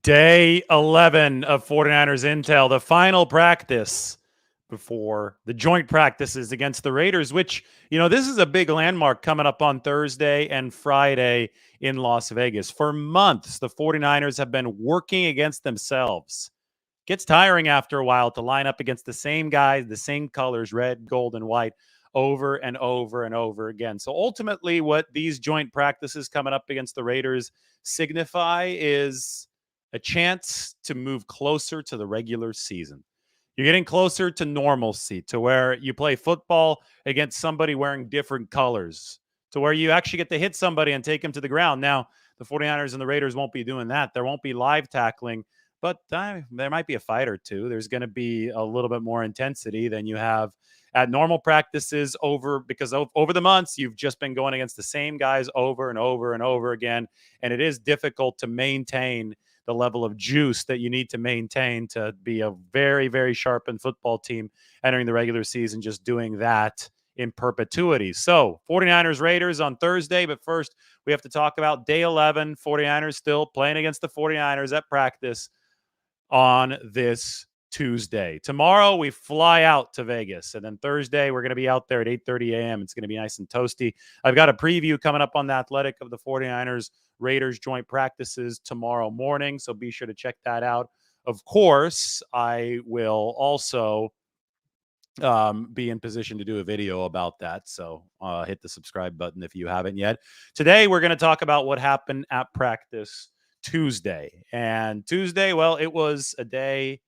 Day 11 of 49ers Intel, the final practice before the joint practices against the Raiders, which, this is a big landmark coming up on Thursday and Friday in Las Vegas. For months, the 49ers have been working against themselves. Gets tiring after a while to line up against the same guys, the same colors, red, gold, and white, over and over and over again. So ultimately, what these joint practices coming up against the Raiders signify is a chance to move closer to the regular season. You're getting closer to normalcy, to where you play football against somebody wearing different colors, to where you actually get to hit somebody and take them to the ground. Now, the 49ers and the Raiders won't be doing that. There won't be live tackling, but there might be a fight or two. There's going to be a little bit more intensity than you have at normal practices because over the months, you've just been going against the same guys over and over and over again. And it is difficult to maintain the level of juice that you need to maintain to be a very, very sharpened football team entering the regular season, just doing that in perpetuity. So 49ers Raiders on Thursday, but first we have to talk about day 11. 49ers still playing against the 49ers at practice on this Tuesday. Tomorrow we fly out to Vegas, and then Thursday we're going to be out there at 8:30 a.m. It's going to be nice and toasty. I've got a preview coming up on The Athletic of the 49ers Raiders joint practices tomorrow morning, so be sure to check that out. Of course, I will also be in position to do a video about that, so hit the subscribe button if you haven't yet. Today we're going to talk about what happened at practice Tuesday. And Tuesday, well, it was a day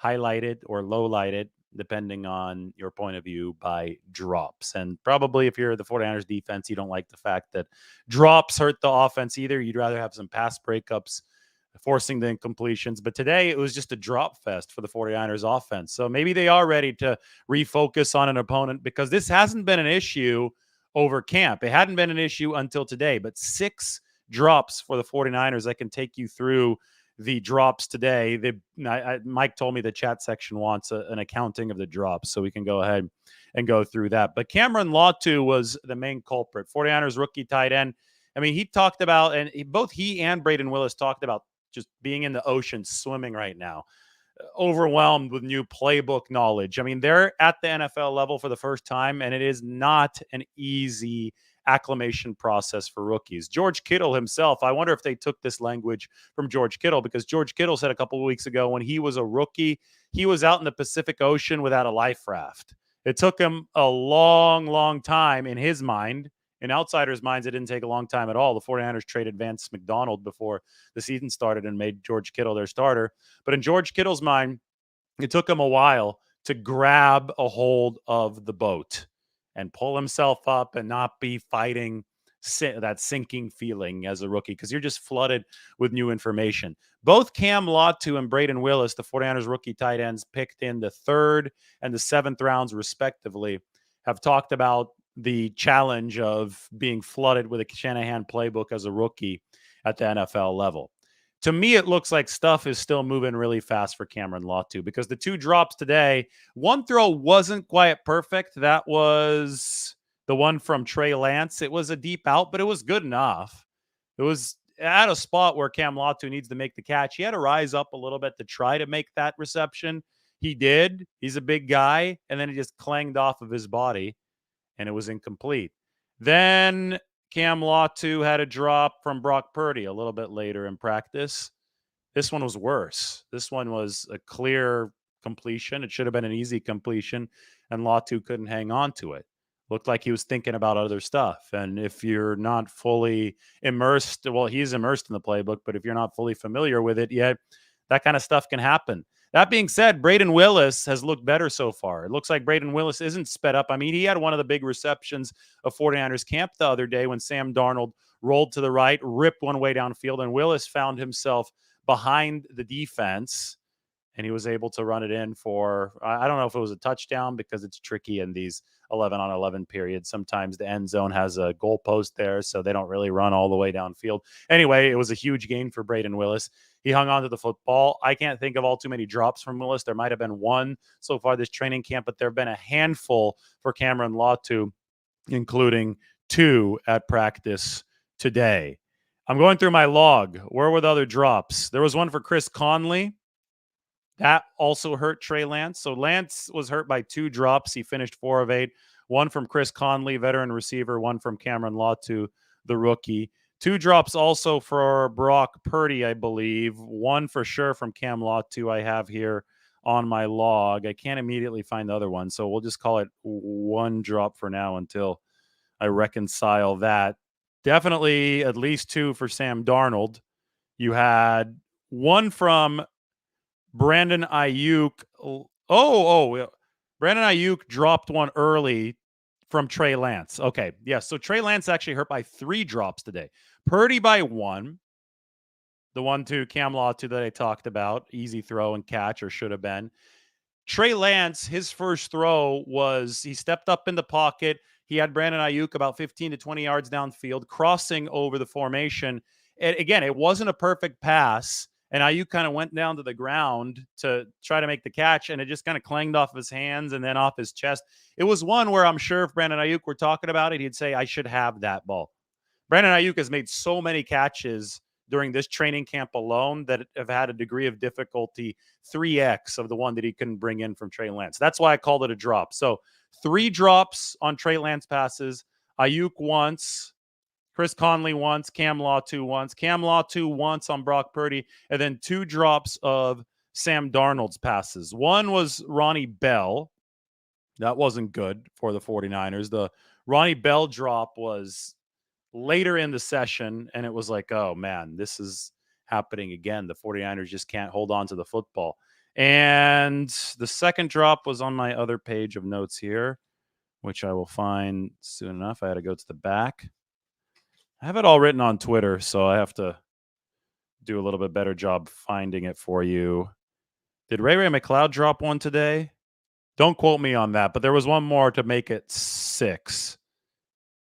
highlighted or low-lighted, depending on your point of view, by drops. And probably if you're the 49ers defense, you don't like the fact that drops hurt the offense either. You'd rather have some pass breakups forcing the incompletions. But today it was just a drop fest for the 49ers offense. So maybe they are ready to refocus on an opponent, because this hasn't been an issue over camp. It hadn't been an issue until today, but 6 drops for the 49ers. I can take you through the drops today. Mike told me the chat section wants an accounting of the drops, so we can go ahead and go through that. But Cameron Latu was the main culprit. 49ers rookie tight end. I mean, he talked about, and both he and Braden Willis talked about just being in the ocean swimming right now, overwhelmed with new playbook knowledge. I mean, they're at the NFL level for the first time, and it is not an easy acclimation process for rookies. George Kittle himself, I wonder if they took this language from George Kittle, because George Kittle said a couple of weeks ago when he was a rookie, he was out in the Pacific Ocean without a life raft. It took him a long, long time in his mind. In outsiders' minds, it didn't take a long time at all. The 49ers traded Vance McDonald before the season started and made George Kittle their starter. But in George Kittle's mind, it took him a while to grab a hold of the boat and pull himself up and not be fighting that sinking feeling as a rookie, because you're just flooded with new information. Both Cam Latu and Braden Willis, the 49ers rookie tight ends picked in the 3rd and the 7th rounds respectively, have talked about the challenge of being flooded with a Shanahan playbook as a rookie at the NFL level. To me, it looks like stuff is still moving really fast for Cameron Latu, because the 2 drops today, one throw wasn't quite perfect. That was the one from Trey Lance. It was a deep out, but it was good enough. It was at a spot where Cam Latu needs to make the catch. He had to rise up a little bit to try to make that reception. He did. He's a big guy. And then he just clanged off of his body, and it was incomplete. Then Cam Latu had a drop from Brock Purdy a little bit later in practice. This one was worse. This one was a clear completion. It should have been an easy completion, and Latu couldn't hang on to it. Looked like he was thinking about other stuff. And if you're not fully immersed, well, he's immersed in the playbook, but if you're not fully familiar with it yet, that kind of stuff can happen. That being said, Braden Willis has looked better so far. It looks like Braden Willis isn't sped up. I mean, he had one of the big receptions of 49ers camp the other day when Sam Darnold rolled to the right, ripped one way downfield, and Willis found himself behind the defense, and he was able to run it in for, I don't know if it was a touchdown, because it's tricky in these 11-on-11 periods. Sometimes the end zone has a goalpost there, so they don't really run all the way downfield. Anyway, it was a huge gain for Braden Willis. He hung on to the football. I can't think of all too many drops from Willis. There might have been one so far this training camp, but there have been a handful for Cameron Latu, including 2 at practice today. I'm going through my log. Where were the other drops? There was one for Chris Conley. That also hurt Trey Lance. So Lance was hurt by 2 drops. He finished 4 of 8. One from Chris Conley, veteran receiver. One from Cameron Latu, the rookie. 2 drops also for Brock Purdy, I believe. One for sure from Cam Latu I have here on my log. I can't immediately find the other one, so we'll just call it 1 drop for now until I reconcile that. Definitely at least 2 for Sam Darnold. You had one from Brandon Ayuk. Brandon Ayuk dropped one early from Trey Lance. Okay, yeah. So Trey Lance actually hurt by 3 drops today. Purdy by 1. The one to Cam Latu that I talked about, easy throw and catch, or should have been. Trey Lance, his first throw was he stepped up in the pocket. He had Brandon Ayuk about 15 to 20 yards downfield, crossing over the formation. And again, it wasn't a perfect pass. And Ayuk kind of went down to the ground to try to make the catch, and it just kind of clanged off his hands and then off his chest. It was one where I'm sure if Brandon Ayuk were talking about it, he'd say, I should have that ball. Brandon Ayuk has made so many catches during this training camp alone that have had a degree of difficulty 3x of the one that he couldn't bring in from Trey Lance. That's why I called it a drop. So 3 drops on Trey Lance passes. Ayuk once, Chris Conley once, Cam Latu once, Cam Latu once on Brock Purdy, and then 2 drops of Sam Darnold's passes. One was Ronnie Bell. That wasn't good for the 49ers. The Ronnie Bell drop was later in the session, and it was like, oh man, this is happening again. The 49ers just can't hold on to the football. And the second drop was on my other page of notes here, which I will find soon enough. I had to go to the back. I have it all written on Twitter, so I have to do a little bit better job finding it for you. Did Ray McCloud drop one today? Don't quote me on that, but there was one more to make it 6.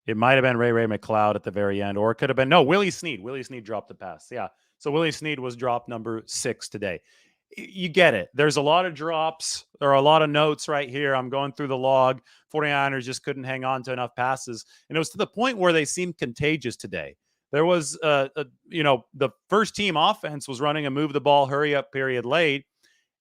It might have been Ray McCloud at the very end, or it could have been, no, Willie Snead. Willie Snead dropped the pass. Yeah. So Willie Snead was drop number 6 today. You get it. There's a lot of drops. There are a lot of notes right here. I'm going through the log. 49ers just couldn't hang on to enough passes. And it was to the point where they seemed contagious today. There was, the first team offense was running a move the ball, hurry up period late,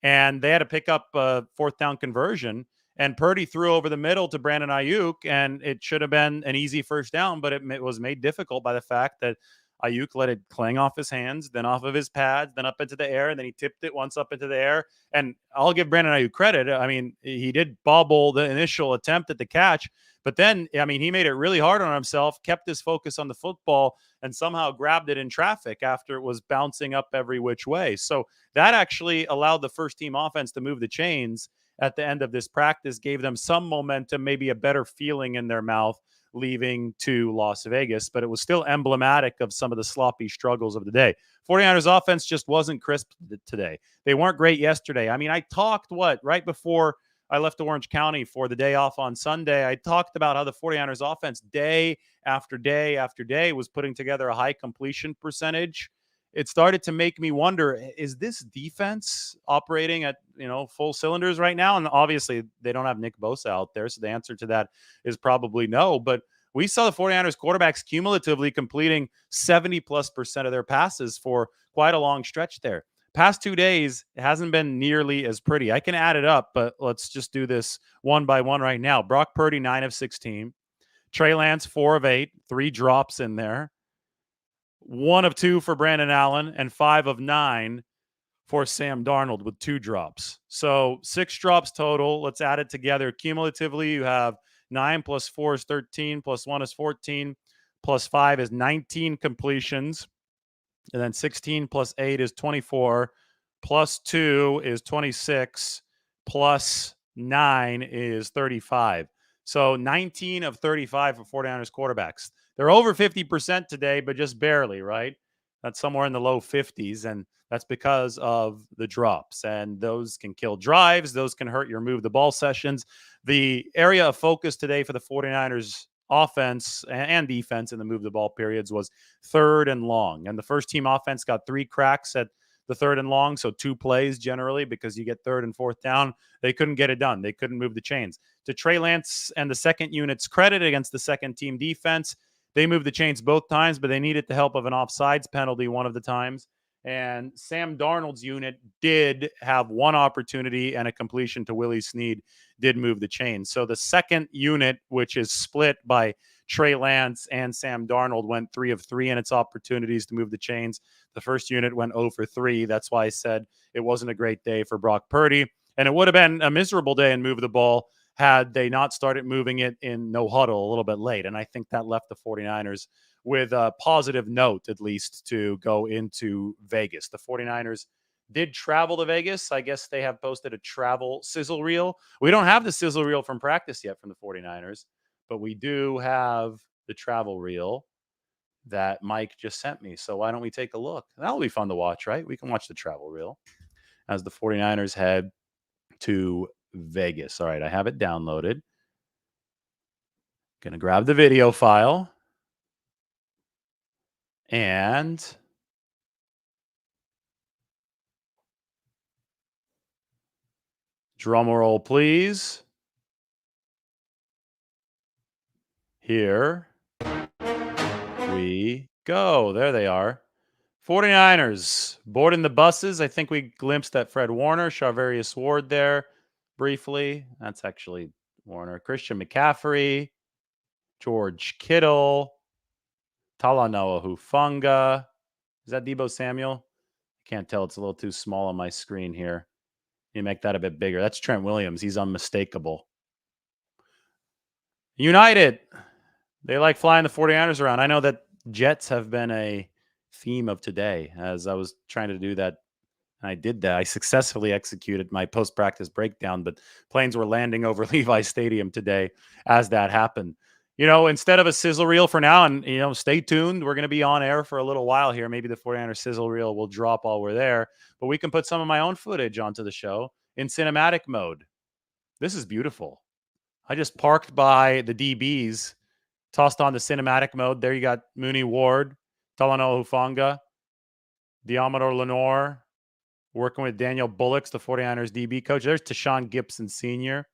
and they had to pick up a 4th down conversion. And Purdy threw over the middle to Brandon Ayuk, and it should have been an easy first down, but it was made difficult by the fact that Ayuk let it clang off his hands, then off of his pads, then up into the air, and then he tipped it once up into the air. And I'll give Brandon Ayuk credit. I mean, he did bobble the initial attempt at the catch, but then, I mean, he made it really hard on himself, kept his focus on the football, and somehow grabbed it in traffic after it was bouncing up every which way. So that actually allowed the first team offense to move the chains at the end of this practice, gave them some momentum, maybe a better feeling in their mouth leaving to Las Vegas, but it was still emblematic of some of the sloppy struggles of the day. 49ers offense just wasn't crisp today. They weren't great yesterday. I mean, I talked right before I left Orange County for the day off on Sunday, I talked about how the 49ers offense day after day after day was putting together a high completion percentage. It started to make me wonder, is this defense operating at, full cylinders right now? And obviously they don't have Nick Bosa out there. So the answer to that is probably no. But we saw the 49ers quarterbacks cumulatively completing 70+% of their passes for quite a long stretch there. Past 2 days, it hasn't been nearly as pretty. I can add it up, but let's just do this one by one right now. Brock Purdy, 9 of 16. Trey Lance, 4 of 8, 3 drops in there. 1 of 2 for Brandon Allen, and 5 of 9 for Sam Darnold with 2 drops. So 6 drops total. Let's add it together. Cumulatively, you have 9 plus 4 is 13, plus 1 is 14, plus 5 is 19 completions. And then 16 plus 8 is 24, plus 2 is 26, plus 9 is 35. So 19 of 35 for 49ers quarterbacks. They're over 50% today, but just barely, right? That's somewhere in the low 50s, and that's because of the drops. And those can kill drives. Those can hurt your move the ball sessions. The area of focus today for the 49ers offense and defense in the move the ball periods was 3rd and long. And the first team offense got 3 cracks at the 3rd and long, so 2 plays generally, because you get 3rd and 4th down. They couldn't get it done. They couldn't move the chains. To Trey Lance and the second unit's credit against the second team defense, They moved the chains both times, but they needed the help of an offsides penalty one of the times. And Sam Darnold's unit did have one opportunity, and a completion to Willie Snead did move the chains. So the second unit, which is split by Trey Lance and Sam Darnold, went 3 of 3 in its opportunities to move the chains. The first unit went 0 for 3. That's why I said it wasn't a great day for Brock Purdy. And it would have been a miserable day and move the ball had they not started moving it in no huddle a little bit late. And I think that left the 49ers with a positive note, at least, to go into Vegas. The 49ers did travel to Vegas. I guess they have posted a travel sizzle reel. We don't have the sizzle reel from practice yet from the 49ers, but we do have the travel reel that Mike just sent me. So why don't we take a look? That'll be fun to watch, right? We can watch the travel reel as the 49ers head to Vegas. All right, I have it downloaded. Gonna grab the video file and drum roll, please. Here we go. There they are. 49ers boarding the buses. I think we glimpsed at Fred Warner, Charvarius Ward there briefly. That's actually Warner. Christian McCaffrey, George Kittle, Talanoa Hufanga. Is that Deebo Samuel? I can't tell. It's a little too small on my screen here. You make that a bit bigger. That's Trent Williams. He's unmistakable. United. They like flying the 49ers around. I know that Jets have been a theme of today. As I was trying to do that, I did that. I successfully executed my post-practice breakdown, but planes were landing over Levi Stadium today as that happened. Instead of a sizzle reel for now, and, stay tuned. We're going to be on air for a little while here. Maybe the 49ers sizzle reel will drop while we're there, but we can put some of my own footage onto the show in cinematic mode. This is beautiful. I just parked by the DBs, tossed on the cinematic mode. There you got Mooney Ward, Talanoa Hufanga, Diamador Lenore, working with Daniel Bullocks, the 49ers DB coach. There's Tashawn Gibson Sr.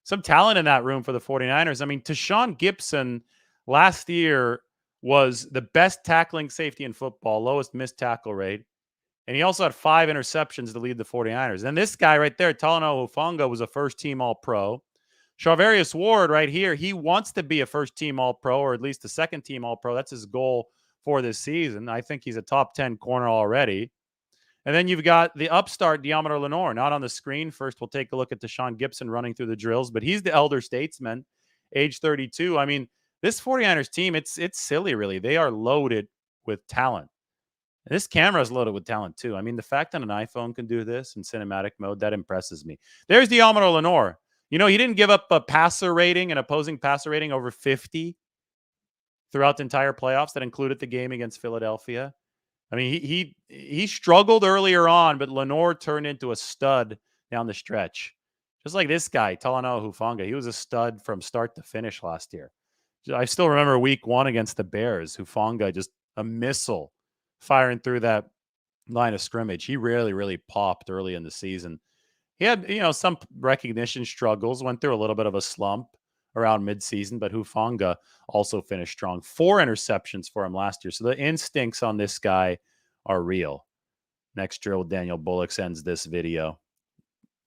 Some talent in that room for the 49ers. I mean, Tashawn Gibson last year was the best tackling safety in football, lowest missed tackle rate. And he also had 5 interceptions to lead the 49ers. And this guy right there, Talanoa Hufanga, was a first-team All-Pro. Charvarius Ward right here, he wants to be a first-team All-Pro or at least a second-team All-Pro. That's his goal for this season. I think he's a top 10 corner already. And then you've got the upstart Diamador Lenore, not on the screen. First, we'll take a look at Tashawn Gibson running through the drills, but he's the elder statesman, age 32. I mean, this 49ers team, it's silly, really. They are loaded with talent. And this camera is loaded with talent, too. I mean, the fact that an iPhone can do this in cinematic mode, that impresses me. There's Diamador Lenore. He didn't give up a passer rating, an opposing passer rating over 50 throughout the entire playoffs. That included the game against Philadelphia. I mean, he struggled earlier on, but Lenore turned into a stud down the stretch. Just like this guy, Talanoa Hufanga. He was a stud from start to finish last year. I still remember week 1 against the Bears. Hufanga, just a missile firing through that line of scrimmage. He really popped early in the season. He had, some recognition struggles, went through a little bit of a slump around midseason, but Hufanga also finished strong. 4 interceptions for him last year. So the instincts on this guy are real. Next drill with Daniel Bullocks ends this video.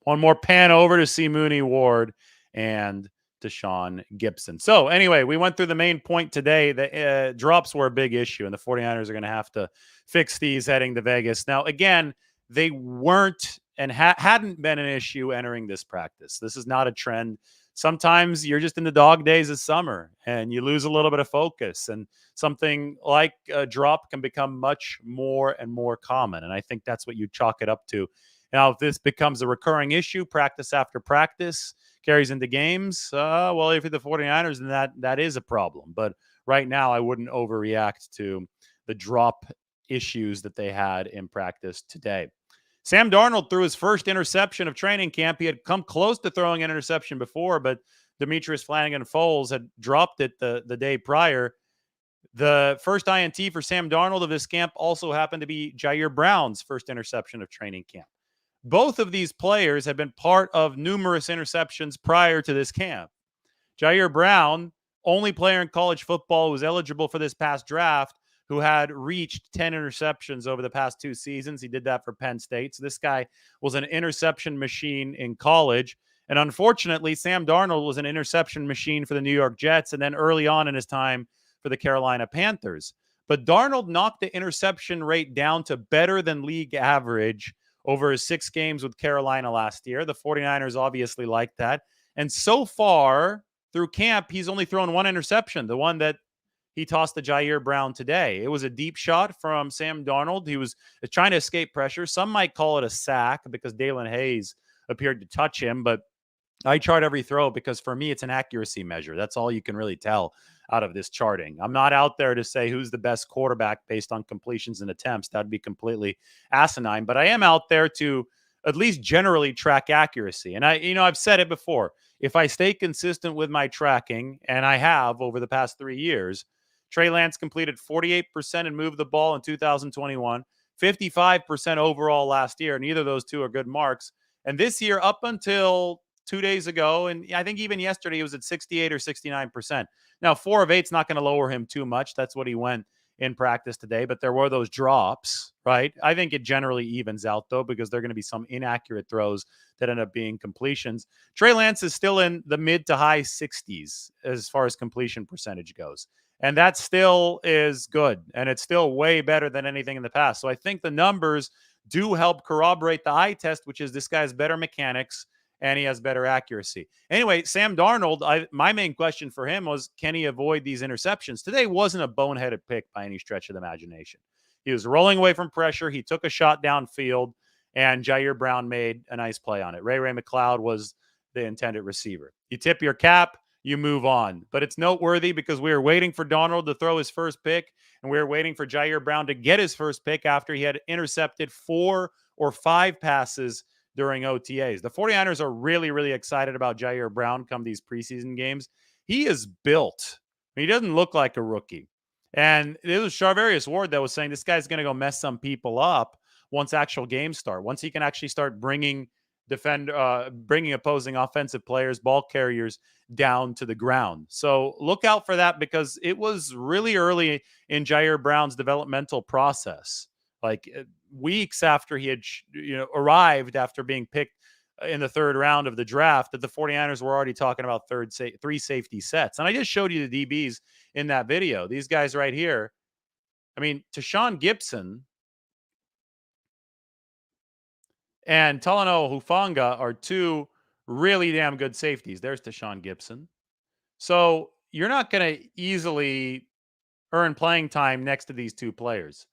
One more pan over to see Mooney Ward and Tashawn Gibson. So anyway, we went through the main point today. The drops were a big issue, and the 49ers are going to have to fix these heading to Vegas. Now, again, they weren't and hadn't been an issue entering this practice. This is not a trend. Sometimes you're just in the dog days of summer and you lose a little bit of focus, and something like a drop can become much more and more common. And I think that's what you chalk it up to. Now, if this becomes a recurring issue, practice after practice, carries into games, well, if you're the 49ers, then that is a problem. But right now, I wouldn't overreact to the drop issues that they had in practice today. Sam Darnold threw his first interception of training camp. He had come close to throwing an interception before, but Demetrius Flanagan-Foles had dropped it the day prior. The first INT for Sam Darnold of this camp also happened to be Jair Brown's first interception of training camp. Both of these players have been part of numerous interceptions prior to this camp. Jair Brown only player in college football who was eligible for this past draft who had reached 10 interceptions over the past 2 seasons. He did that for Penn State. So this guy was an interception machine in college. And unfortunately, Sam Darnold was an interception machine for the New York Jets and then early on in his time for the Carolina Panthers. But Darnold knocked the interception rate down to better than league average over his 6 games with Carolina last year. The 49ers obviously like that. And so far through camp, he's only thrown 1 interception, the one that he tossed to Jair Brown today. It was a deep shot from Sam Darnold. He was trying to escape pressure. Some might call it a sack because Dalen Hayes appeared to touch him, but I chart every throw because for me, it's an accuracy measure. That's all you can really tell out of this charting. I'm not out there to say who's the best quarterback based on completions and attempts. That'd be completely asinine. But I am out there to at least generally track accuracy. And I've said it before. If I stay consistent with my tracking, and I have over the past 3 years, Trey Lance completed 48% and moved the ball in 2021, 55% overall last year. Neither of those two are good marks. And this year, up until 2 days ago, and I think even yesterday, he was at 68 or 69%. Now, 4 of 8 is not going to lower him too much. That's what he went in practice today, but there were those drops, right? I think it generally evens out, though, because there are going to be some inaccurate throws that end up being completions. Trey Lance is still in the mid to high 60s as far as completion percentage goes. And that still is good. And it's still way better than anything in the past. So I think the numbers do help corroborate the eye test, which is this guy has better mechanics and he has better accuracy. Anyway, Sam Darnold, my main question for him was, can he avoid these interceptions? Today wasn't a boneheaded pick by any stretch of the imagination. He was rolling away from pressure. He took a shot downfield, and Jair Brown made a nice play on it. Ray McLeod was the intended receiver. You tip your cap, you move on. But it's noteworthy because we were waiting for Darnold to throw his first pick, and we were waiting for Jair Brown to get his first pick after he had intercepted 4 or 5 passes during OTAs. The 49ers are really, really excited about Jair Brown come these preseason games. He is built. He doesn't look like a rookie. And it was Charvarius Ward that was saying this guy's going to go mess some people up once actual games start. Once he can actually start bringing opposing offensive players, ball carriers down to the ground. So look out for that because it was really early in Jair Brown's developmental process. Like weeks after he had arrived after being picked in the 3rd round of the draft, that the 49ers were already talking about 3 safety sets. And I just showed you the DBs in that video. These guys right here. I mean, Tashawn Gibson and Talanoa Hufanga are 2 really damn good safeties. There's Tashawn Gibson. So you're not going to easily earn playing time next to these 2 players.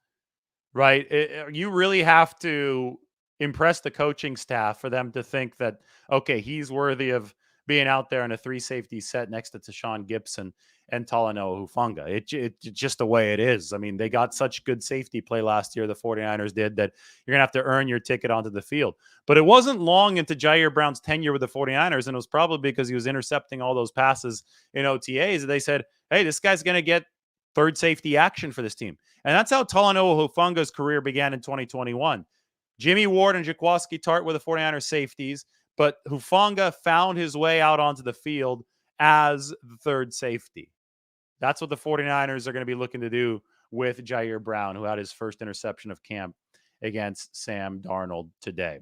Right? You really have to impress the coaching staff for them to think that, okay, he's worthy of being out there in a 3 safety set next to Tashawn Gibson and Talanoa Hufanga. It's just the way it is. I mean, they got such good safety play last year, the 49ers did, that you're going to have to earn your ticket onto the field. But it wasn't long into Jair Brown's tenure with the 49ers, and it was probably because he was intercepting all those passes in OTAs. They said, hey, this guy's going to get 3rd safety action for this team. And that's how Talanoa Hufanga's career began in 2021. Jimmy Ward and Jaquiski Tartt were the 49ers safeties, but Hufanga found his way out onto the field as the 3rd safety. That's what the 49ers are going to be looking to do with Jair Brown, who had his first interception of camp against Sam Darnold today.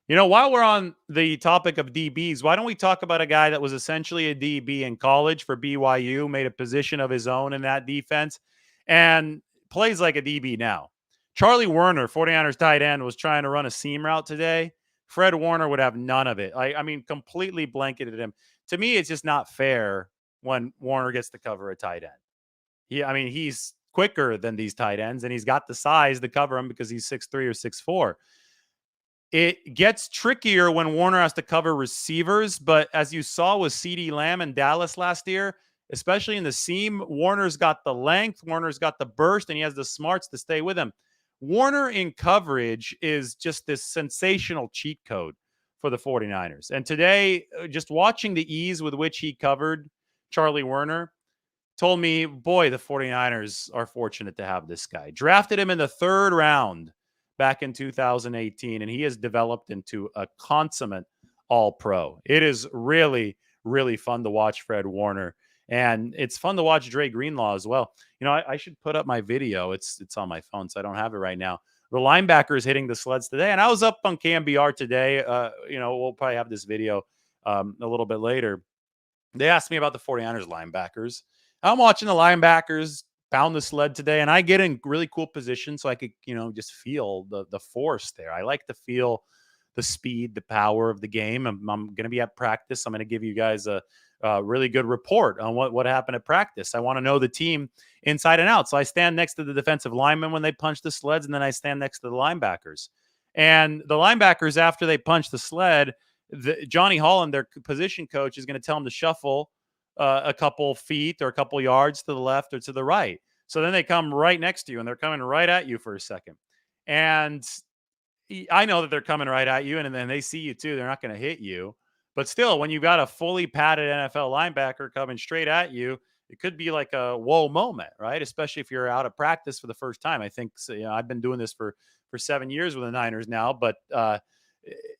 While we're on the topic of DBs, why don't we talk about a guy that was essentially a DB in college for BYU, made a position of his own in that defense, and plays like a DB now. Charlie Werner, 49ers tight end, was trying to run a seam route today. Fred Warner would have none of it. I mean, completely blanketed him. To me, it's just not fair when Warner gets to cover a tight end. He's quicker than these tight ends, and he's got the size to cover him because he's 6'3" or 6'4". It gets trickier when Warner has to cover receivers, but as you saw with CeeDee Lamb in Dallas last year, especially in the seam, Warner's got the length, Warner's got the burst, and he has the smarts to stay with him. Warner in coverage is just this sensational cheat code for the 49ers. And today, just watching the ease with which he covered Charlie Werner told me, boy, the 49ers are fortunate to have this guy. Drafted him in the 3rd round back in 2018, and he has developed into a consummate all-pro. It is really, really fun to watch Fred Warner And it's fun to watch Dre Greenlaw as well. I should put up my video. It's on my phone, so I don't have it right now. The linebackers hitting the sleds today, and I was up on KMBR today. We'll probably have this video a little bit later. They asked me about the 49ers linebackers. I'm watching the linebackers pound the sled today, and I get in really cool positions so I could, just feel the force there. I like to feel the speed, the power of the game. I'm going to be at practice. I'm going to give you guys a really good report on what happened at practice. I want to know the team inside and out. So I stand next to the defensive linemen when they punch the sleds, and then I stand next to the linebackers. And the linebackers, after they punch the sled, Johnny Holland, their position coach, is going to tell them to shuffle a couple feet or a couple yards to the left or to the right. So then they come right next to you, and they're coming right at you for a second. And I know that they're coming right at you, and then they see you too. They're not going to hit you. But still, when you've got a fully padded NFL linebacker coming straight at you, it could be like a whoa moment, right? Especially if you're out of practice for the first time. I think I've been doing this for 7 years with the Niners now, but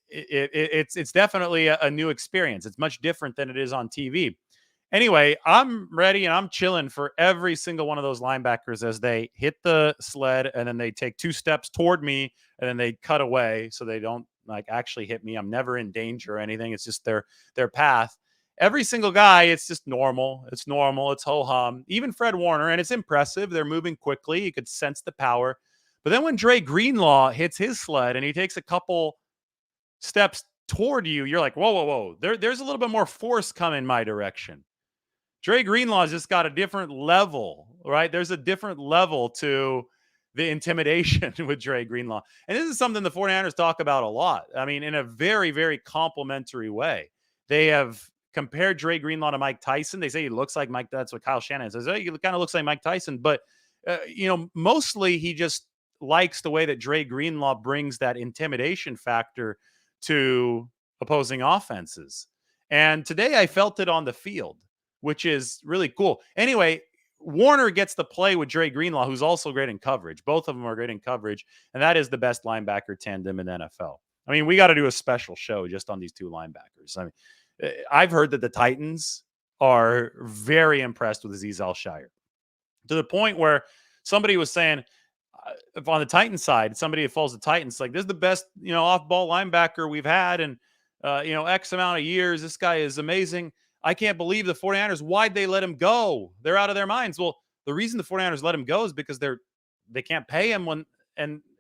it's definitely a new experience. It's much different than it is on TV. Anyway, I'm ready and I'm chilling for every single one of those linebackers as they hit the sled, and then they take 2 steps toward me, and then they cut away so they don't actually hit me. I'm never in danger or anything. It's just their path. Every single guy, it's just normal. It's normal. It's ho-hum. Even Fred Warner, and it's impressive. They're moving quickly. You could sense the power. But then when Dre Greenlaw hits his sled and he takes a couple steps toward you, you're like, whoa, whoa, whoa. There's a little bit more force coming my direction. Trey Greenlaw's just got a different level, right? There's a different level to the intimidation with Trey Greenlaw. And this is something the 49ers talk about a lot. I mean, in a very, very complimentary way. They have compared Trey Greenlaw to Mike Tyson. They say he looks like Mike. That's what Kyle Shanahan says. He kind of looks like Mike Tyson. But, mostly he just likes the way that Trey Greenlaw brings that intimidation factor to opposing offenses. And today I felt it on the field, which is really cool. Anyway, Warner gets to play with Dre Greenlaw, who's also great in coverage. Both of them are great in coverage, and that is the best linebacker tandem in the NFL. I mean, we got to do a special show just on these 2 linebackers. I mean, I've heard that the Titans are very impressed with Azeez Al-Shaair, to the point where somebody was saying, if on the Titans side, somebody that follows the Titans, like, this is the best, off-ball linebacker we've had in, X amount of years. This guy is amazing. I can't believe the 49ers, why'd they let him go? They're out of their minds. Well, the reason the 49ers let him go is because they can't pay him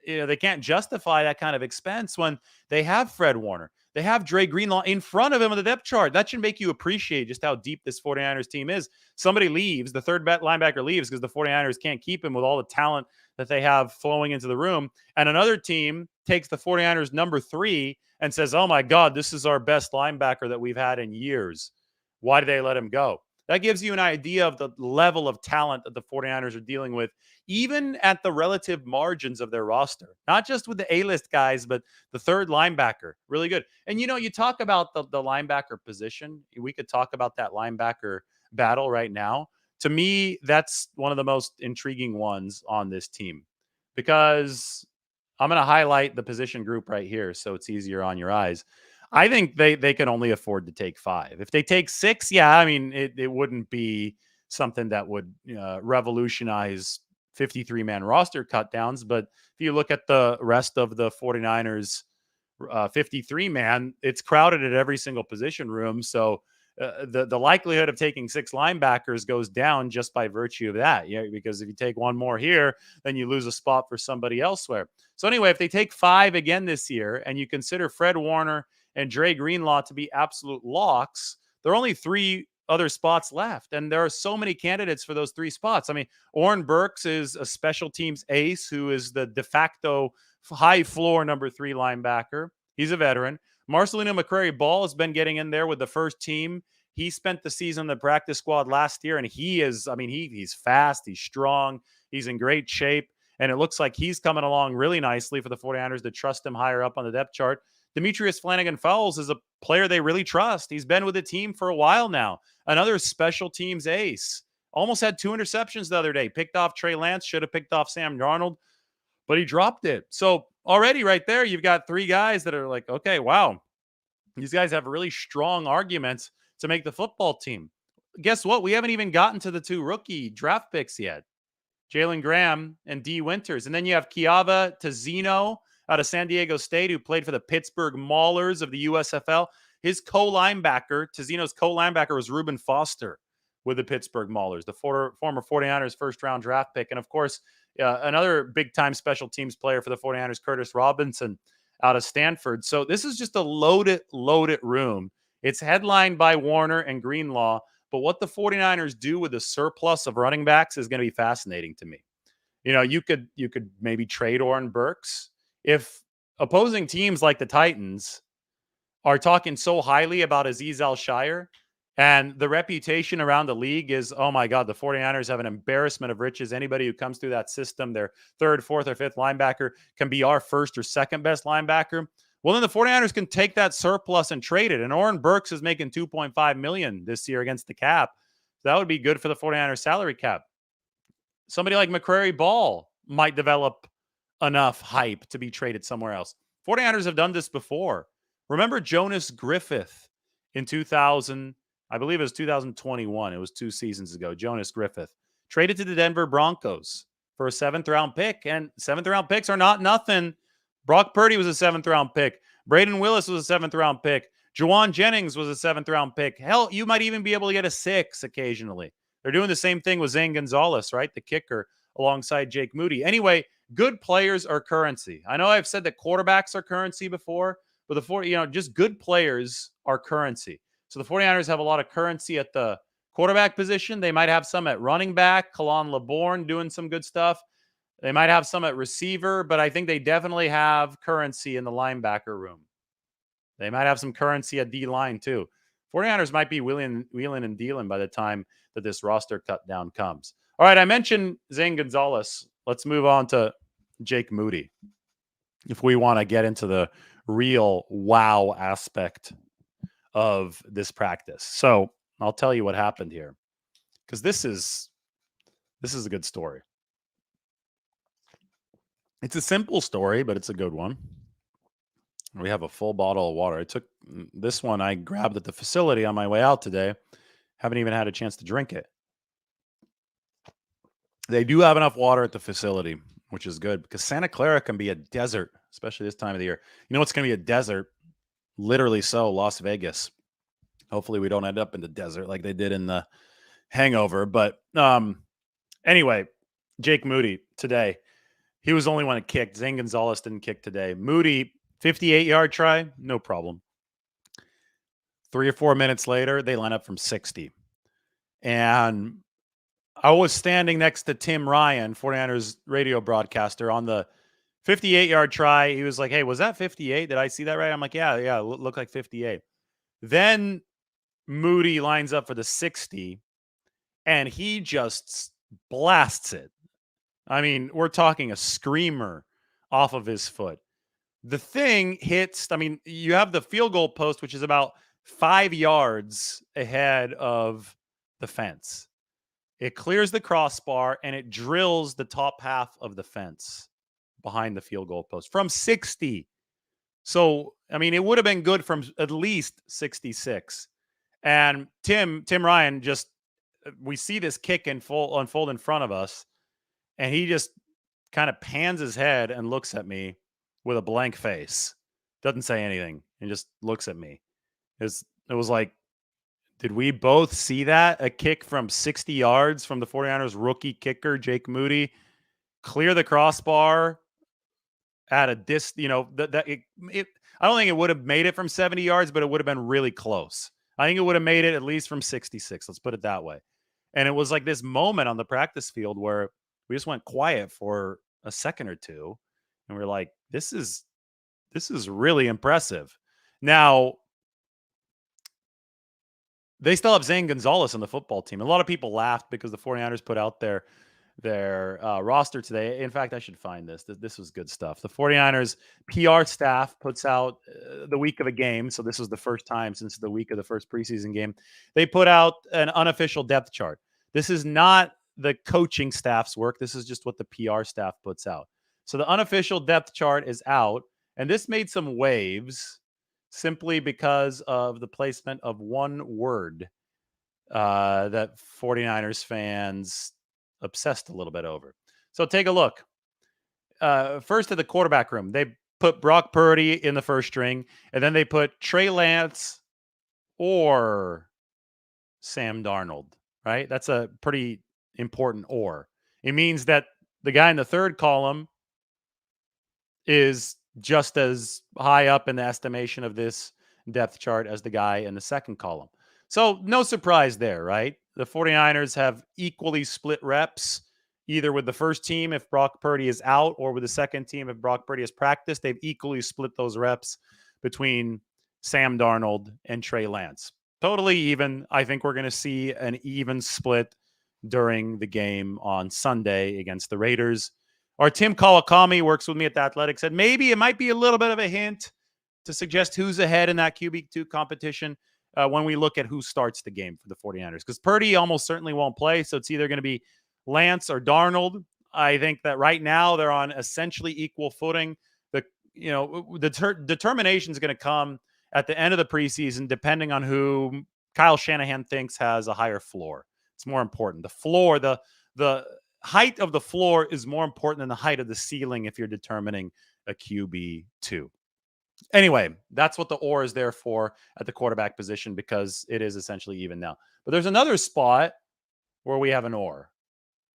they can't justify that kind of expense when they have Fred Warner. They have Dre Greenlaw in front of him on the depth chart. That should make you appreciate just how deep this 49ers team is. Somebody leaves, the third linebacker leaves because the 49ers can't keep him with all the talent that they have flowing into the room. And another team takes the 49ers number 3 and says, oh my God, this is our best linebacker that we've had in years. Why did they let him go? That gives you an idea of the level of talent that the 49ers are dealing with, even at the relative margins of their roster. Not just with the A-list guys, but the third linebacker. Really good. And, you talk about the linebacker position. We could talk about that linebacker battle right now. To me, that's one of the most intriguing ones on this team, because I'm going to highlight the position group right here so it's easier on your eyes. I think they can only afford to take 5. If they take 6, yeah, I mean, it wouldn't be something that would revolutionize 53-man roster cutdowns. But if you look at the rest of the 49ers 53-man, it's crowded at every single position room. So the likelihood of taking 6 linebackers goes down just by virtue of that. Yeah, because if you take one more here, then you lose a spot for somebody elsewhere. So anyway, if they take 5 again this year, and you consider Fred Warner and Dre Greenlaw to be absolute locks, there are only 3 other spots left. And there are so many candidates for those 3 spots. I mean, Oren Burks is a special teams ace who is the de facto high floor number 3 linebacker. He's a veteran. Marcelino McCrary-Ball has been getting in there with the first team. He spent the season in the practice squad last year, and he's fast, he's strong, he's in great shape, and it looks like he's coming along really nicely for the 49ers to trust him higher up on the depth chart. Demetrius Flanagan-Fowles is a player they really trust. He's been with the team for a while now. Another special teams ace. Almost had 2 interceptions the other day. Picked off Trey Lance, should have picked off Sam Darnold, but he dropped it. So already right there, you've got 3 guys that are like, okay, wow, these guys have really strong arguments to make the football team. guess what? We haven't even gotten to the 2 rookie draft picks yet. Jalen Graham and D. Winters. And then you have Kiava Tazino out of San Diego State, who played for the Pittsburgh Maulers of the USFL. His co-linebacker, Tazino's co-linebacker, was Reuben Foster with the Pittsburgh Maulers, the former 49ers first-round draft pick. And, of course, another big-time special teams player for the 49ers, Curtis Robinson, out of Stanford. So this is just a loaded room. It's headlined by Warner and Greenlaw. But what the 49ers do with the surplus of running backs is going to be fascinating to me. You know, you could maybe trade Oren Burks. If opposing teams like the Titans are talking so highly about Azeez Al-Shire, and the reputation around the league is, oh my God, the 49ers have an embarrassment of riches. Anybody who comes through that system, their third, fourth, or fifth linebacker can be our first or second best linebacker. Well, then the 49ers can take that surplus and trade it. And Oren Burks is making $2.5 million this year against the cap. So that would be good for the 49ers salary cap. Somebody like McCrary Ball might develop enough hype to be traded somewhere else. 49ers have done this before. Remember Jonas Griffith in 2000, I believe it was 2021. It was 2 seasons ago. Jonas Griffith traded to the Denver Broncos for a 7th-round pick. And 7th-round picks are not nothing. Brock Purdy was a 7th-round pick. Braden Willis was a 7th-round pick. Juwan Jennings was a 7th-round pick. Hell, you might even be able to get a 6 occasionally. They're doing the same thing with Zane Gonzalez, right? The kicker alongside Jake Moody. Anyway, good players are currency. I know I've said that quarterbacks are currency before, but just good players are currency. So the 49ers have a lot of currency at the quarterback position. They might have some at running back, Kalon LeBourne doing some good stuff. They might have some at receiver, but I think they definitely have currency in the linebacker room. They might have some currency at D-line too. 49ers might be wheeling and dealing by the time that this roster cut down comes. All right, I mentioned Zane Gonzalez. Let's move on to Jake Moody if we want to get into the real wow aspect of this practice. So I'll tell you what happened here, because this is a good story. It's a simple story, but it's a good one. We have a full bottle of water. I took this one, I grabbed at the facility on my way out today. Haven't even had a chance to drink it. They do have enough water at the facility, which is good, because Santa Clara can be a desert, especially this time of the year. You know what's going to be a desert? Literally so, Las Vegas. Hopefully we don't end up in the desert like they did in The Hangover. But anyway, Jake Moody today, he was the only one that kicked. Zane Gonzalez didn't kick today. Moody, 58-yard try, no problem. 3 or 4 minutes later, they line up from 60. And I was standing next to Tim Ryan, 49ers radio broadcaster, on the 58-yard try. He was like, hey, was that 58? Did I see that right? I'm like, yeah, it looked like 58. Then Moody lines up for the 60, and he just blasts it. I mean, we're talking a screamer off of his foot. The thing hits, you have the field goal post, which is about 5 yards ahead of the fence. It clears the crossbar, and it drills the top half of the fence behind the field goal post from 60. So, it would have been good from at least 66. And Tim Ryan we see this kick unfold in front of us, and he just kind of pans his head and looks at me with a blank face. Doesn't say anything and just looks at me. It was like, did we both see that? A kick from 60 yards from the 49ers rookie kicker, Jake Moody, clear the crossbar at a I don't think it would have made it from 70 yards, but it would have been really close. I think it would have made it at least from 66. Let's put it that way. And it was like this moment on the practice field where we just went quiet for a second or two. And we're like, this is really impressive. Now, they still have Zane Gonzalez on the football team. A lot of people laughed because the 49ers put out their roster today. In fact, I should find this. This was good stuff. The 49ers PR staff puts out the week of a game. So this was the first time since the week of the first preseason game. They put out an unofficial depth chart. This is not the coaching staff's work. This is just what the PR staff puts out. So the unofficial depth chart is out, and this made some waves simply because of the placement of one word. that 49ers fans obsessed a little bit over. So take a look. First, at the quarterback room, they put Brock Purdy in the first string, and then they put Trey Lance or Sam Darnold, right? That's a pretty important or. It means that the guy in the third column is just as high up in the estimation of this depth chart as the guy in the second column. So, no surprise there, right? The 49ers have equally split reps, either with the first team if Brock Purdy is out, or with the second team if Brock Purdy has practiced. They've equally split those reps between Sam Darnold and Trey Lance. Totally even. I think we're going to see an even split during the game on Sunday against the Raiders. Our Tim Kawakami works with me at The Athletic, said maybe it might be a little bit of a hint to suggest who's ahead in that QB2 competition when we look at who starts the game for the 49ers. Because Purdy almost certainly won't play, so it's either going to be Lance or Darnold. I think that right now they're on essentially equal footing. The determination is going to come at the end of the preseason, depending on who Kyle Shanahan thinks has a higher floor. It's more important. The floor, the height of the floor is more important than the height of the ceiling if you're determining a QB2. Anyway, that's what the or is there for at the quarterback position, because it is essentially even now. But there's another spot where we have an or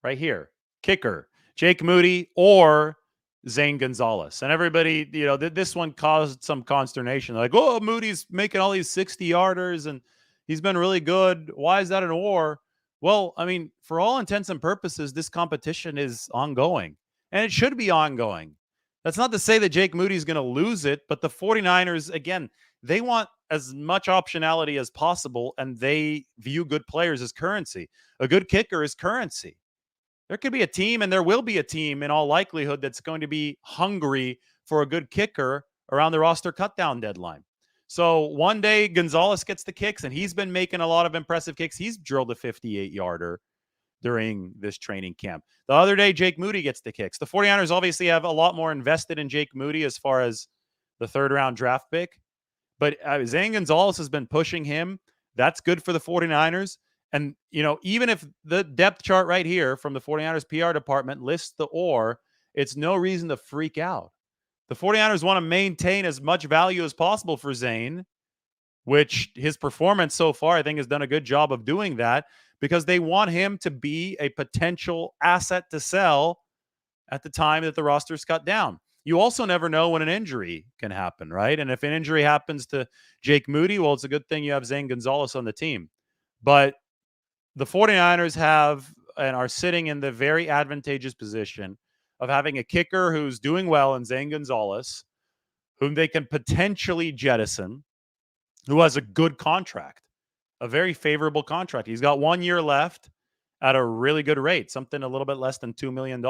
right here. Kicker, Jake Moody or Zane Gonzalez. And everybody, this one caused some consternation. Like, oh, Moody's making all these 60-yarders and he's been really good. Why is that an or? Well, I mean, for all intents and purposes, this competition is ongoing, and it should be ongoing. That's not to say that Jake Moody's going to lose it, but the 49ers, again, they want as much optionality as possible, and they view good players as currency. A good kicker is currency. There could be a team, and there will be a team in all likelihood, that's going to be hungry for a good kicker around the roster cutdown deadline. So one day Gonzalez gets the kicks, and he's been making a lot of impressive kicks. He's drilled a 58-yarder during this training camp. The other day, Jake Moody gets the kicks. The 49ers obviously have a lot more invested in Jake Moody as far as the third-round draft pick. But Zane Gonzalez has been pushing him. That's good for the 49ers. And, even if the depth chart right here from the 49ers PR department lists the or, it's no reason to freak out. The 49ers want to maintain as much value as possible for Zane, which his performance so far, I think, has done a good job of doing that, because they want him to be a potential asset to sell at the time that the roster's cut down. You also never know when an injury can happen, right? And if an injury happens to Jake Moody, well, it's a good thing you have Zane Gonzalez on the team. But the 49ers have and are sitting in the very advantageous position of having a kicker who's doing well in Zane Gonzalez, whom they can potentially jettison, who has a good contract, a very favorable contract. He's got 1 year left at a really good rate, something a little bit less than $2 million.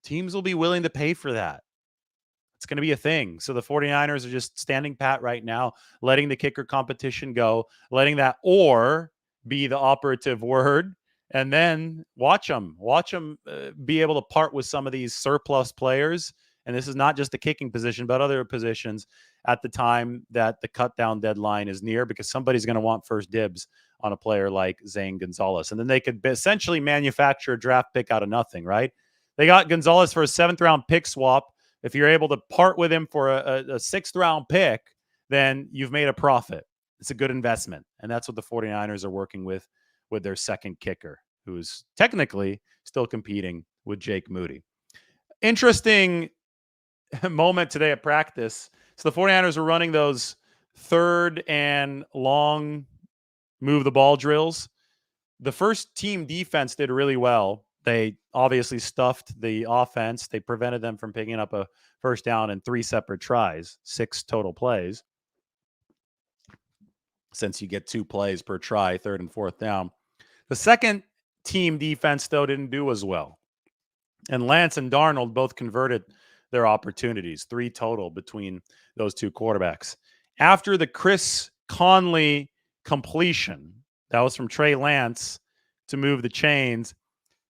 Teams will be willing to pay for that. It's going to be a thing. So the 49ers are just standing pat right now, letting the kicker competition go, letting that or be the operative word, and then watch them be able to part with some of these surplus players. And this is not just the kicking position, but other positions at the time that the cut down deadline is near, because somebody's going to want first dibs on a player like Zane Gonzalez. And then they could essentially manufacture a draft pick out of nothing, right? They got Gonzalez for a 7th-round pick swap. If you're able to part with him for a 6th-round pick, then you've made a profit. It's a good investment. And that's what the 49ers are working with their second kicker, who's technically still competing with Jake Moody. Interesting moment today at practice. So the 49ers were running those 3rd and long move the ball drills. The first team defense did really well. They obviously stuffed the offense. They prevented them from picking up a first down in 3 separate tries, 6 total plays, since you get 2 plays per try, 3rd and 4th down. The second team defense, though, didn't do as well. And Lance and Darnold both converted their opportunities, 3 total between those 2 quarterbacks. After the Chris Conley completion, that was from Trey Lance to move the chains,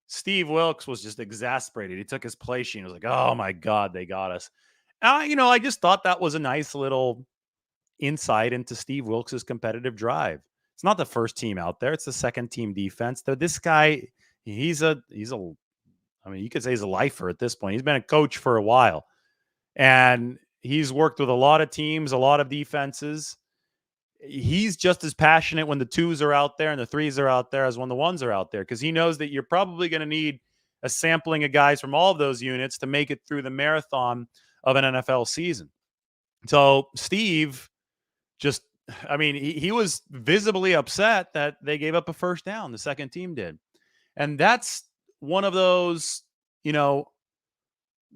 Steve Wilkes was just exasperated. He took his play sheet and was like, oh my God, they got us. I just thought that was a nice little insight into Steve Wilkes' competitive drive. It's not the first team out there. It's the second team defense. This guy, he's a, I mean, you could say he's a lifer at this point. He's been a coach for a while, and he's worked with a lot of teams, a lot of defenses. He's just as passionate when the twos are out there and the threes are out there as when the ones are out there, because he knows that you're probably going to need a sampling of guys from all of those units to make it through the marathon of an NFL season. So Steve just, I mean, he was visibly upset that they gave up a first down. The second team did. And that's one of those, you know,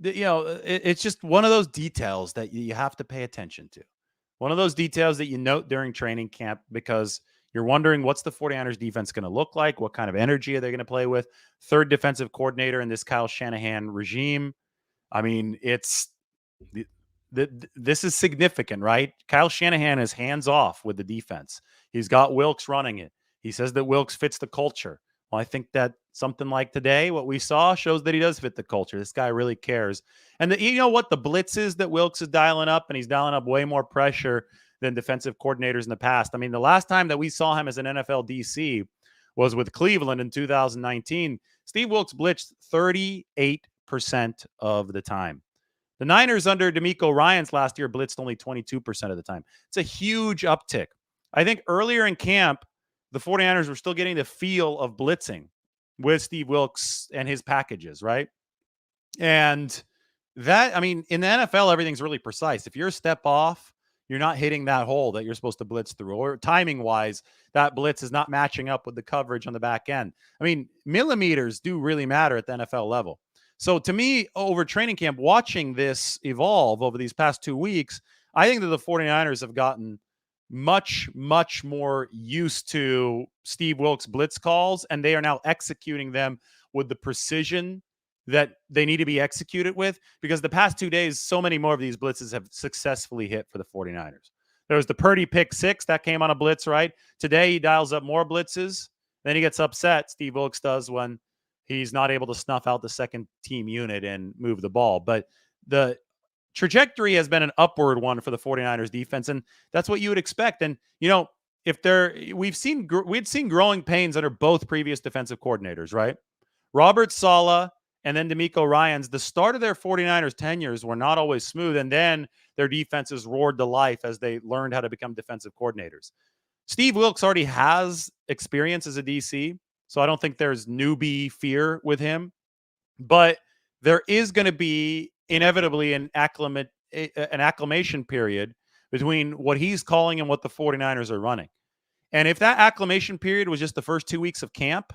it's just one of those details that you have to pay attention to. One of those details that you note during training camp, because you're wondering, what's the 49ers defense going to look like? What kind of energy are they going to play with? Third defensive coordinator in this Kyle Shanahan regime. I mean, this is significant, right? Kyle Shanahan is hands off with the defense. He's got Wilks running it. He says that Wilks fits the culture. Well, I think that something like today, what we saw, shows that he does fit the culture. This guy really cares. And you know what? The blitzes that Wilks is dialing up, and he's dialing up way more pressure than defensive coordinators in the past. I mean, the last time that we saw him as an NFL DC was with Cleveland in 2019. Steve Wilks blitzed 38% of the time. The Niners under DeMeco Ryans last year blitzed only 22% of the time. It's a huge uptick. I think earlier in camp, the 49ers were still getting the feel of blitzing with Steve Wilks and his packages, right? And that, I mean, in the NFL, everything's really precise. If you're a step off, you're not hitting that hole that you're supposed to blitz through, or timing wise, that blitz is not matching up with the coverage on the back end. I mean, millimeters do really matter at the NFL level. So to me, over training camp, watching this evolve over these past 2 weeks, I think that the 49ers have gotten much, much more used to Steve Wilks' blitz calls, and they are now executing them with the precision that they need to be executed with, because the past 2 days, so many more of these blitzes have successfully hit for the 49ers. There was the Purdy pick six that came on a blitz, right? Today, he dials up more blitzes. Then he gets upset, Steve Wilks does, when he's not able to snuff out the second team unit and move the ball. But the trajectory has been an upward one for the 49ers defense, and that's what you would expect. And, you know, we'd seen growing pains under both previous defensive coordinators, right? Robert Saleh and then DeMeco Ryans, the start of their 49ers tenures were not always smooth, and then their defenses roared to life as they learned how to become defensive coordinators. Steve Wilks already has experience as a DC, so I don't think there's newbie fear with him. But there is going to be inevitably an acclimation period between what he's calling and what the 49ers are running. And if that acclimation period was just the first 2 weeks of camp,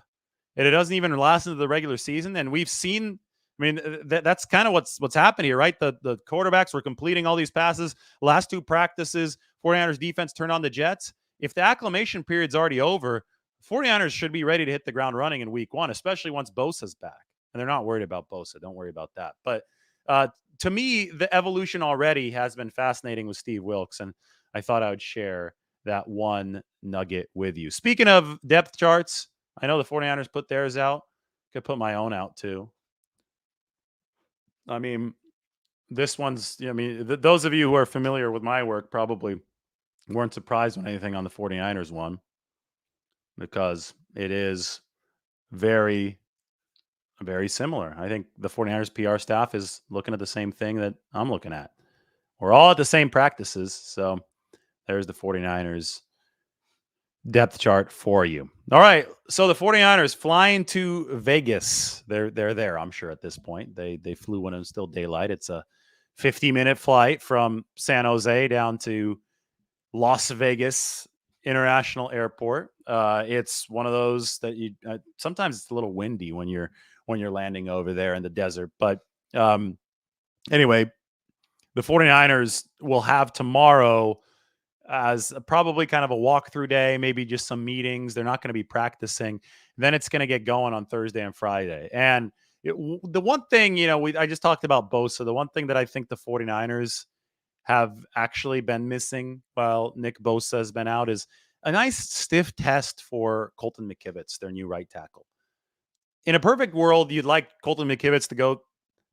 and it doesn't even last into the regular season, and we've seen, I mean, that's kind of what's happened here, right? The quarterbacks were completing all these passes. Last two practices, 49ers defense turned on the Jets. If the acclimation period's already over, 49ers should be ready to hit the ground running in week one, especially once Bosa's back. And they're not worried about Bosa. Don't worry about that. But to me, the evolution already has been fascinating with Steve Wilks, and I thought I would share that one nugget with you. Speaking of depth charts, I know the 49ers put theirs out. Could put my own out too. I mean, this one's, I mean, those of you who are familiar with my work probably weren't surprised when anything on the 49ers won, because it is very, very similar. I think the 49ers PR staff is looking at the same thing that I'm looking at. We're all at the same practices. So there's the 49ers depth chart for you. All right. So the 49ers flying to Vegas. They're there, I'm sure, at this point. They flew when it was still daylight. It's a 50-minute flight from San Jose down to Las Vegas International Airport. It's one of those that you sometimes it's a little windy when you're landing over there in the desert. But anyway, the 49ers will have tomorrow as probably kind of a walkthrough day, maybe just some meetings. They're not going to be practicing. Then it's going to get going on Thursday and Friday. And the one thing, I just talked about Bosa. The one thing that I think the 49ers have actually been missing while Nick Bosa has been out is a nice stiff test for Colton McKivitz, their new right tackle. In a perfect world, you'd like Colton McKivitz to go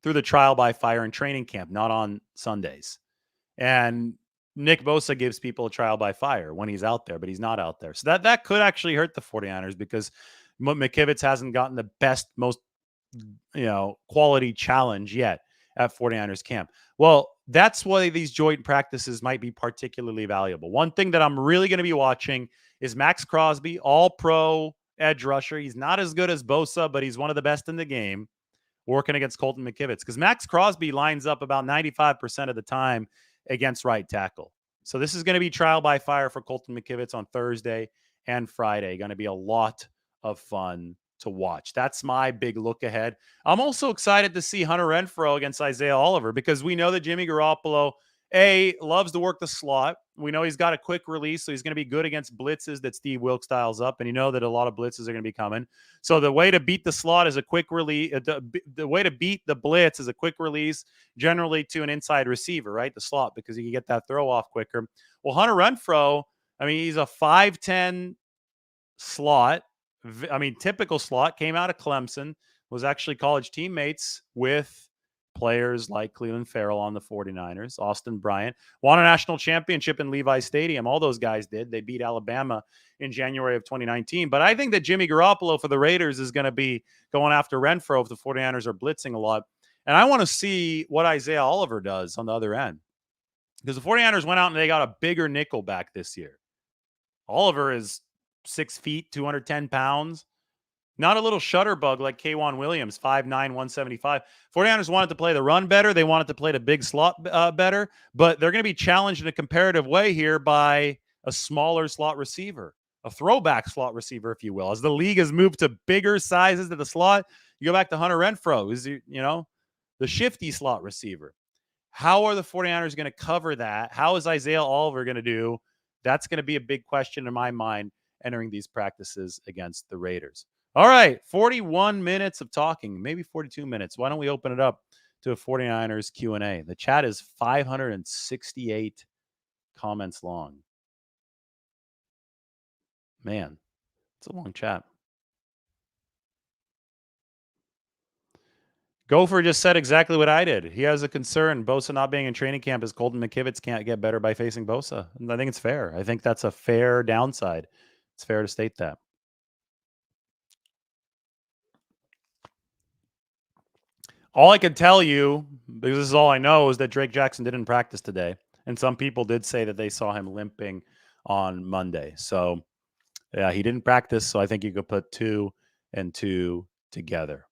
through the trial by fire in training camp, not on Sundays. And Nick Bosa gives people a trial by fire when he's out there, but he's not out there. So that could actually hurt the 49ers because McKivitz hasn't gotten the best, most quality challenge yet at 49ers camp. Well, that's why these joint practices might be particularly valuable. One thing that I'm really going to be watching is Max Crosby, all pro edge rusher. He's not as good as Bosa, but he's one of the best in the game working against Colton McKivitz because Max Crosby lines up about 95% of the time against right tackle. So this is going to be trial by fire for Colton McKivitz on Thursday and Friday. Going to be a lot of fun to watch. That's my big look ahead. I'm also excited to see Hunter Renfrow against Isaiah Oliver because we know that Jimmy Garoppolo, loves to work the slot. We know he's got a quick release, so he's going to be good against blitzes that Steve Wilks dials up, and you know that a lot of blitzes are going to be coming. So the way to beat the slot is a quick release. The way to beat the blitz is a quick release, generally to an inside receiver, right? The slot, because you can get that throw off quicker. Well, Hunter Renfrow, he's a 5'10" slot. Typical slot, came out of Clemson, was actually college teammates with players like Cleveland Farrell on the 49ers, Austin Bryant, won a national championship in Levi Stadium. All those guys did. They beat Alabama in January of 2019. But I think that Jimmy Garoppolo for the Raiders is going to be going after Renfrow if the 49ers are blitzing a lot. And I want to see what Isaiah Oliver does on the other end. Because the 49ers went out and they got a bigger nickel back this year. Oliver is 6 feet, 210 pounds. Not a little shutterbug like K'Wan Williams, 5'9", 175. 49ers wanted to play the run better. They wanted to play the big slot better. But they're going to be challenged in a comparative way here by a smaller slot receiver, a throwback slot receiver, if you will. As the league has moved to bigger sizes to the slot, you go back to Hunter Renfrow, who's, the shifty slot receiver. How are the 49ers going to cover that? How is Isaiah Oliver going to do? That's going to be a big question in my mind entering these practices against the Raiders. All right, 41 minutes of talking, maybe 42 minutes. Why don't we open it up to a 49ers Q&A? The chat is 568 comments long. Man, it's a long chat. Gopher just said exactly what I did. He has a concern, Bosa not being in training camp, is Colton McKivitz can't get better by facing Bosa. And I think it's fair. I think that's a fair downside. It's fair to state that. All I can tell you, because this is all I know, is that Drake Jackson didn't practice today. And some people did say that they saw him limping on Monday. So, yeah, he didn't practice. So I think you could put 2 and 2 together.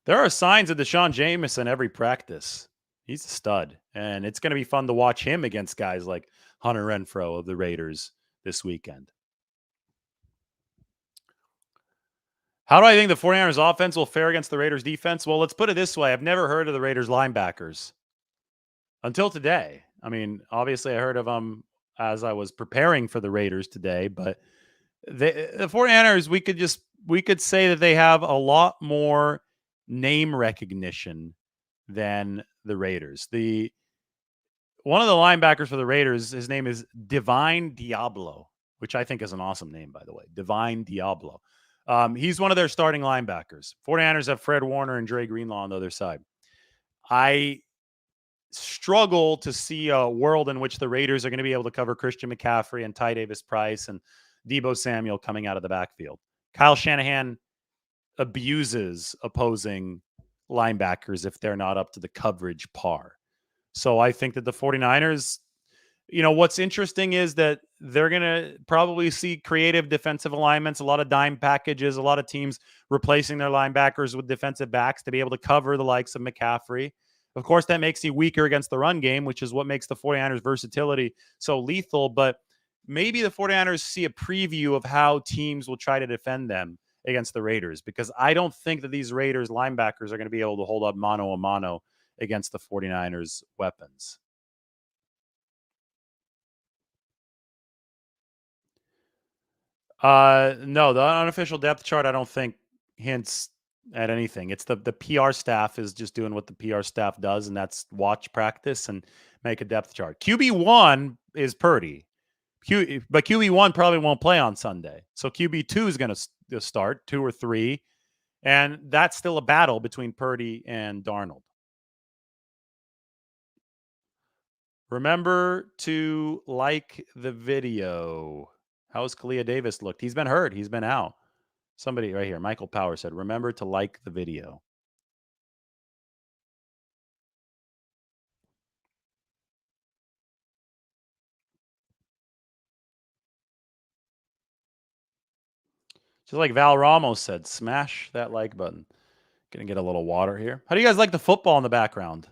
There are signs of Deshaun Jameson every practice. He's a stud. And it's going to be fun to watch him against guys like Hunter Renfrow of the Raiders this weekend. How do I think the 49ers offense will fare against the Raiders defense? Well, let's put it this way. I've never heard of the Raiders linebackers until today. Obviously I heard of them as I was preparing for the Raiders today, but the 49ers, we could say that they have a lot more name recognition than the Raiders. One of the linebackers for the Raiders, his name is Divine Diablo, which I think is an awesome name, by the way. Divine Diablo. He's one of their starting linebackers. 49ers have Fred Warner and Dre Greenlaw on the other side. I struggle to see a world in which the Raiders are going to be able to cover Christian McCaffrey and Ty Davis Price and Deebo Samuel coming out of the backfield. Kyle Shanahan abuses opposing linebackers if they're not up to the coverage par. So I think that the 49ers, what's interesting is that they're going to probably see creative defensive alignments, a lot of dime packages, a lot of teams replacing their linebackers with defensive backs to be able to cover the likes of McCaffrey. Of course, that makes you weaker against the run game, which is what makes the 49ers versatility so lethal. But maybe the 49ers see a preview of how teams will try to defend them against the Raiders, because I don't think that these Raiders linebackers are going to be able to hold up mano a mano against the 49ers weapons. No, the unofficial depth chart, I don't think hints at anything. It's the PR staff is just doing what the PR staff does, and that's watch practice and make a depth chart. QB1 is Purdy. But QB1 probably won't play on Sunday. So QB2 is going to start, 2 or 3. And that's still a battle between Purdy and Darnold. Remember to like the video. How's Kalia Davis looked? He's been hurt. He's been out. Somebody right here, Michael Power said, remember to like the video. Just like Val Ramos said, smash that like button. Gonna get a little water here. How do you guys like the football in the background?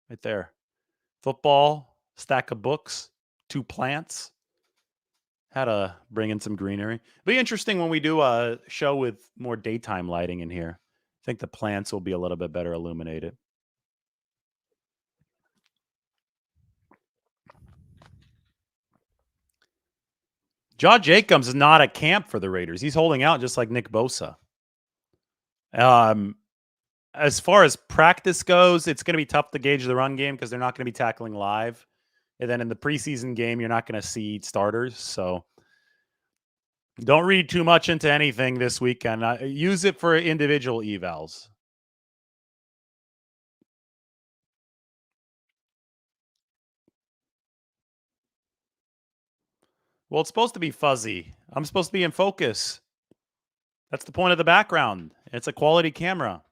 Right there. Football, stack of books, two plants. Had to bring in some greenery. Be interesting when we do a show with more daytime lighting in here. I think the plants will be a little bit better illuminated. Josh Jacobs is not at camp for the Raiders. He's holding out just like Nick Bosa. As far as practice goes, it's going to be tough to gauge the run game because they're not going to be tackling live. And then in the preseason game, you're not going to see starters. So don't read too much into anything this weekend. Use it for individual evals. Well, it's supposed to be fuzzy. I'm supposed to be in focus. That's the point of the background. It's a quality camera.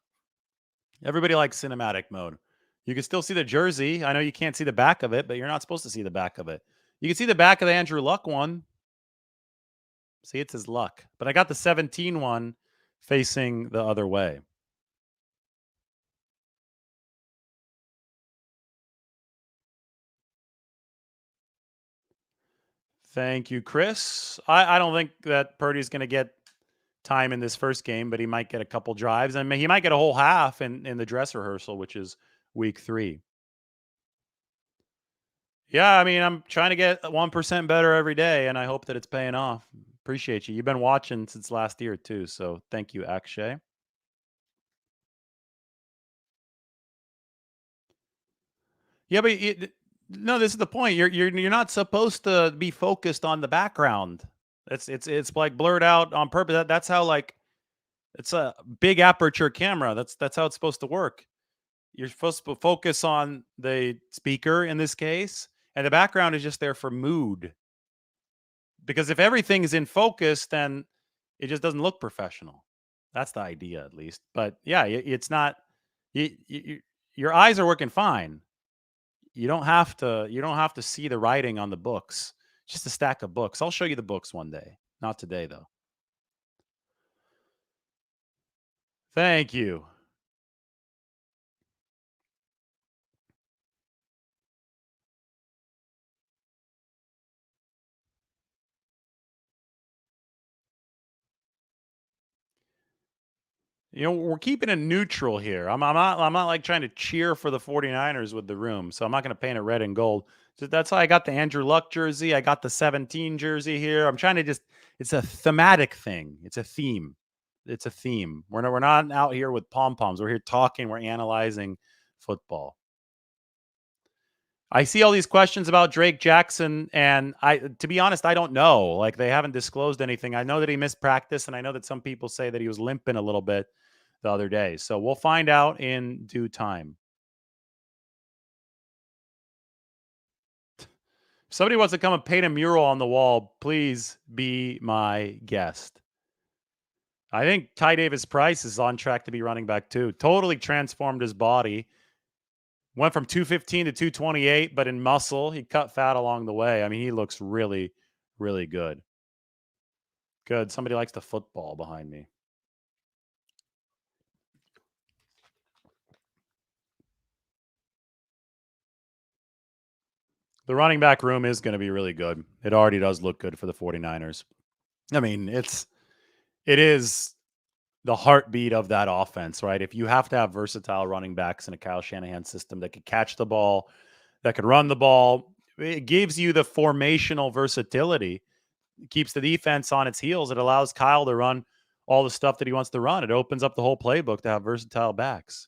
Everybody likes cinematic mode. You can still see the jersey. I know you can't see the back of it, but you're not supposed to see the back of it. You can see the back of the Andrew Luck one. See, it's his luck. But I got the 17 one facing the other way. Thank you, Chris. I don't think that Purdy's going to get time in this first game, but he might get a couple drives. And he might get a whole half in the dress rehearsal, which is week 3. Yeah, I mean, I'm trying to get 1% better every day, and I hope that it's paying off. Appreciate you. You've been watching since last year, too. So thank you, Akshay. Yeah, but no, this is the point. You're not supposed to be focused on the background. It's like blurred out on purpose. That's how like it's a big aperture camera. That's how it's supposed to work. You're supposed to focus on the speaker in this case, and the background is just there for mood. Because if everything is in focus, then it just doesn't look professional. That's the idea, at least. But yeah, it's not. Your eyes are working fine. You don't have to. You don't have to see the writing on the books. Just a stack of books. I'll show you the books one day. Not today, though. Thank you. We're keeping it neutral here. I'm not like trying to cheer for the 49ers with the room. So I'm not going to paint it red and gold. So that's why I got the Andrew Luck jersey. I got the 17 jersey here. I'm trying to it's a thematic thing. It's a theme. It's a theme. We're not out here with pom-poms. We're here talking, we're analyzing football. I see all these questions about Drake Jackson, and to be honest, I don't know. Like, they haven't disclosed anything. I know that he missed practice, and I know that some people say that he was limping a little bit the other day. So we'll find out in due time. If somebody wants to come and paint a mural on the wall, please be my guest. I think Ty Davis Price is on track to be running back too. Totally transformed his body. Went from 215 to 228, but in muscle, he cut fat along the way. I mean, he looks really, really good. Good. Somebody likes the football behind me. The running back room is going to be really good. It already does look good for the 49ers. I mean, it is the heartbeat of that offense, right? If you have to have versatile running backs in a Kyle Shanahan system that could catch the ball, that could run the ball, it gives you the formational versatility. It keeps the defense on its heels. It allows Kyle to run all the stuff that he wants to run. It opens up the whole playbook to have versatile backs.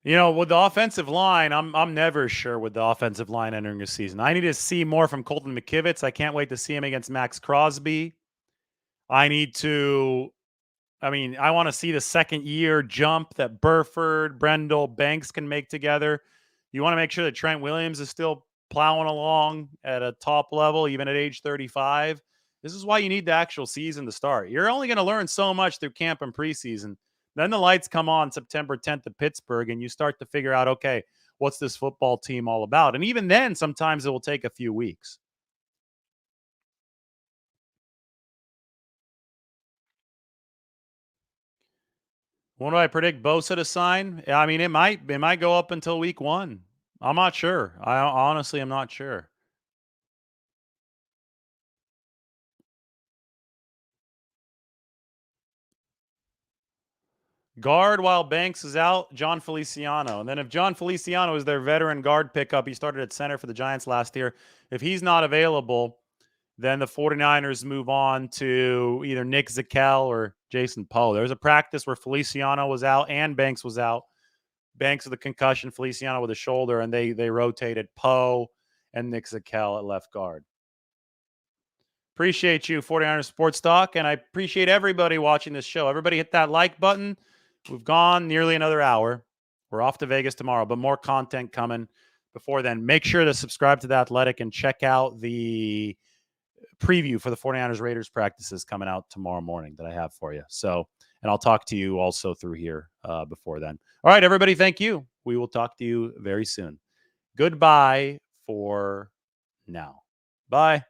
With the offensive line, I'm never sure with the offensive line entering a season. I need to see more from Colton McKivitz. I can't wait to see him against Max Crosby. I need to I want to see the second year jump that Burford, Brendel, Banks can make together. You want to make sure that Trent Williams is still plowing along at a top level, even at age 35. This is why you need the actual season to start. You're only going to learn so much through camp and preseason. Then the lights come on September 10th at Pittsburgh, and you start to figure out, okay, what's this football team all about? And even then, sometimes it will take a few weeks. When do I predict Bosa to sign? It might go up until week 1. I'm not sure. I honestly am not sure. Guard while Banks is out, John Feliciano. And then if John Feliciano is their veteran guard pickup, he started at center for the Giants last year. If he's not available, then the 49ers move on to either Nick Zakel or Jason Poe. There was a practice where Feliciano was out and Banks was out. Banks with a concussion, Feliciano with a shoulder, and they rotated Poe and Nick Zakel at left guard. Appreciate you, 49ers Sports Talk, and I appreciate everybody watching this show. Everybody hit that like button. We've gone nearly another hour. We're off to Vegas tomorrow, but more content coming before then. Make sure to subscribe to The Athletic and check out the preview for the 49ers Raiders practices coming out tomorrow morning that I have for you. So, and I'll talk to you also through here before then. All right, everybody, thank you. We will talk to you very soon. Goodbye for now. Bye.